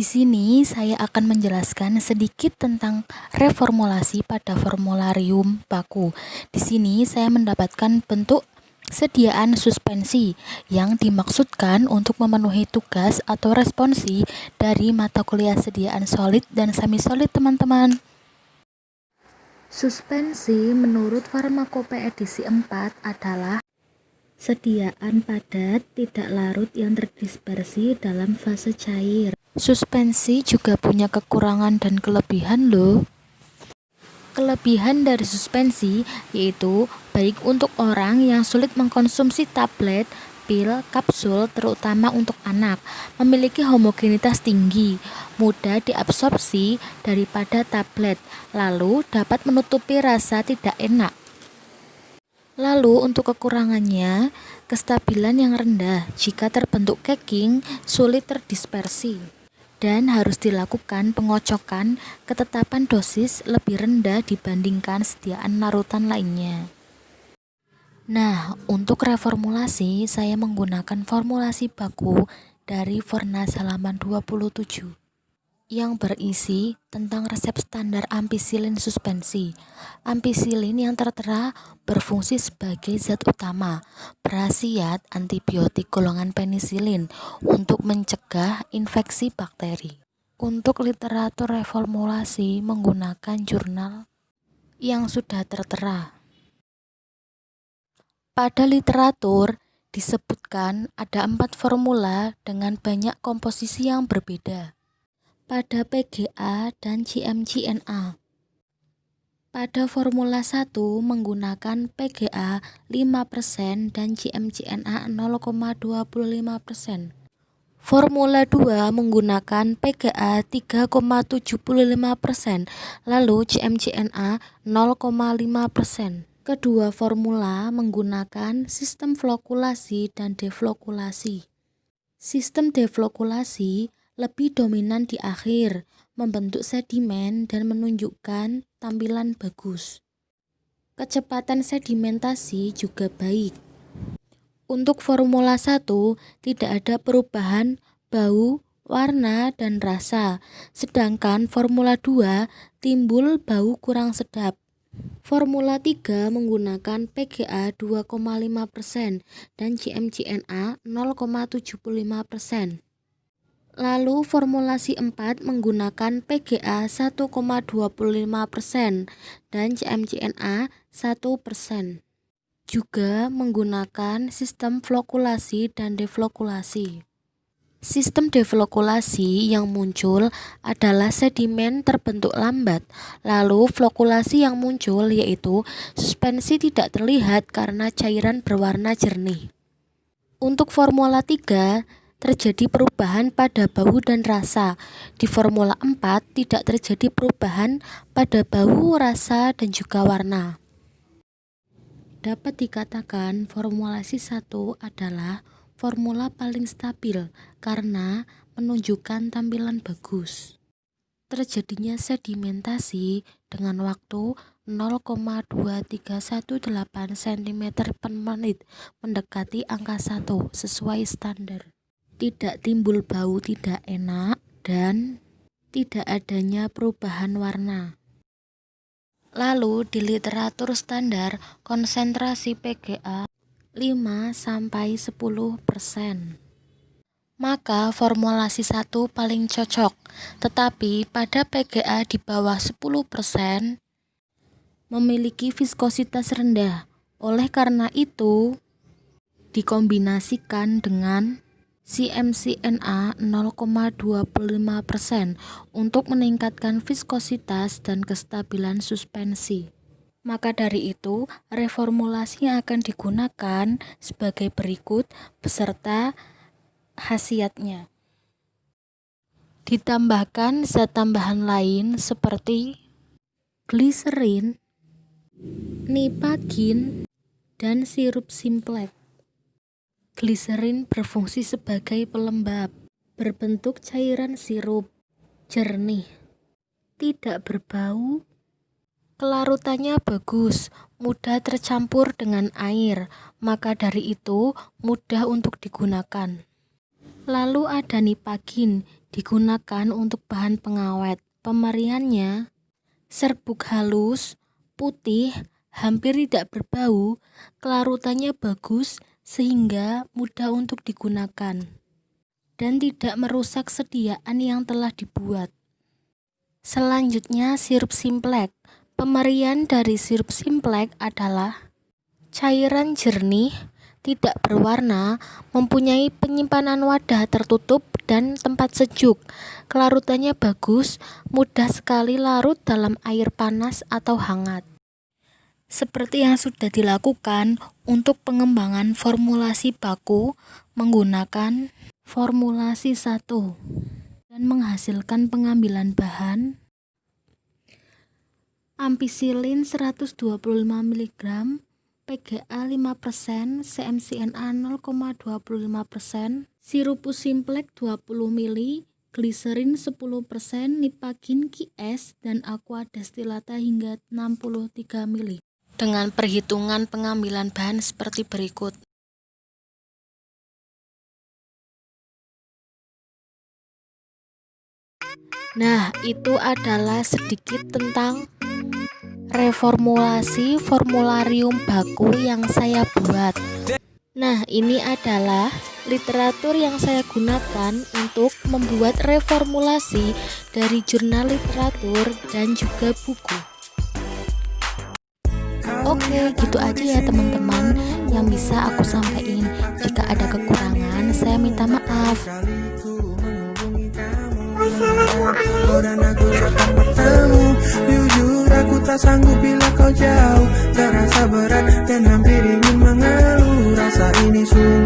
sini saya akan menjelaskan sedikit tentang reformulasi pada formularium baku. Di sini saya mendapatkan bentuk sediaan suspensi yang dimaksudkan untuk memenuhi tugas atau responsi dari mata kuliah sediaan solid dan semi-solid, teman-teman. Suspensi menurut Farmakope edisi 4 adalah sediaan padat tidak larut yang terdispersi dalam fase cair. Suspensi juga punya kekurangan dan kelebihan loh. Kelebihan dari suspensi yaitu baik untuk orang yang sulit mengkonsumsi tablet, pil, kapsul, terutama untuk anak, memiliki homogenitas tinggi, mudah diabsorpsi daripada tablet, lalu dapat menutupi rasa tidak enak. Lalu untuk kekurangannya, kestabilan yang rendah jika terbentuk caking, sulit terdispersi, dan harus dilakukan pengocokan ketetapan dosis lebih rendah dibandingkan sediaan larutan lainnya. Nah, untuk reformulasi saya menggunakan formulasi baku dari Fornas halaman 27 yang berisi tentang resep standar ampisilin suspensi. Ampisilin yang tertera berfungsi sebagai zat utama berkhasiat antibiotik golongan penisilin untuk mencegah infeksi bakteri. Untuk literatur reformulasi menggunakan jurnal yang sudah tertera. Pada literatur disebutkan ada 4 formula dengan banyak komposisi yang berbeda pada PGA dan CMCNA. Pada formula 1 menggunakan PGA 5% dan CMCNA 0,25%. Formula 2 menggunakan PGA 3,75%, lalu CMCNA 0,5%. Kedua formula menggunakan sistem flokulasi dan deflokulasi. Sistem deflokulasi lebih dominan di akhir, membentuk sedimen dan menunjukkan tampilan bagus. Kecepatan sedimentasi juga baik. Untuk formula 1 tidak ada perubahan bau, warna, dan rasa, sedangkan formula 2 timbul bau kurang sedap. Formula 3 menggunakan PGA 2,5% dan CMCNA 0,75%. Lalu formulasi 4 menggunakan PGA 1,25% dan CMCNA 1%. Juga menggunakan sistem flokulasi dan deflokulasi. Sistem deflokulasi yang muncul adalah sedimen terbentuk lambat, lalu flokulasi yang muncul yaitu suspensi tidak terlihat karena cairan berwarna jernih. Untuk formula 3 terjadi perubahan pada bau dan rasa. Di formula 4 tidak terjadi perubahan pada bau, rasa, dan juga warna. Dapat dikatakan formulasi 1 adalah formula paling stabil karena menunjukkan tampilan bagus. Terjadinya sedimentasi dengan waktu 0,2318 cm per menit mendekati angka 1 sesuai standar. Tidak timbul bau tidak enak dan tidak adanya perubahan warna. Lalu di literatur standar konsentrasi PGA 5-10%. Maka formulasi 1 paling cocok, tetapi pada PGA di bawah 10% memiliki viskositas rendah. Oleh karena itu dikombinasikan dengan CMCNA 0,25% untuk meningkatkan viskositas dan kestabilan suspensi. Maka dari itu, reformulasi yang akan digunakan sebagai berikut beserta khasiatnya. Ditambahkan zat tambahan lain seperti gliserin, nipagin, dan sirup simplex. Gliserin berfungsi sebagai pelembab, berbentuk cairan sirup, jernih, tidak berbau, kelarutannya bagus, mudah tercampur dengan air, maka dari itu mudah untuk digunakan. Lalu ada nipagin, digunakan untuk bahan pengawet. Pemberiannya serbuk halus, putih, hampir tidak berbau, kelarutannya bagus sehingga mudah untuk digunakan dan tidak merusak sediaan yang telah dibuat. Selanjutnya sirup Simplex. Pemberian dari sirup Simplex adalah cairan jernih, tidak berwarna, mempunyai penyimpanan wadah tertutup dan tempat sejuk. Kelarutannya bagus, mudah sekali larut dalam air panas atau hangat. Seperti yang sudah dilakukan untuk pengembangan formulasi baku menggunakan formulasi 1 dan menghasilkan pengambilan bahan ampicillin 125 mg, PGA 5%, CMCNA 0,25%, sirupus Simplex 20 ml, gliserin 10%, Nipagin QS, dan aqua destillata hingga 63 ml. Dengan perhitungan pengambilan bahan seperti berikut. Nah, itu adalah sedikit tentang reformulasi formularium baku yang saya buat. Nah, ini adalah literatur yang saya gunakan untuk membuat reformulasi dari jurnal literatur dan juga buku. Oke, gitu aja ya teman-teman yang bisa aku sampaikan. Jika ada kekurangan, saya minta maaf. Jujur aku tak sanggup bila kau jauh, terasa berat dan hampir ingin mengeluh. Rasa ini sulit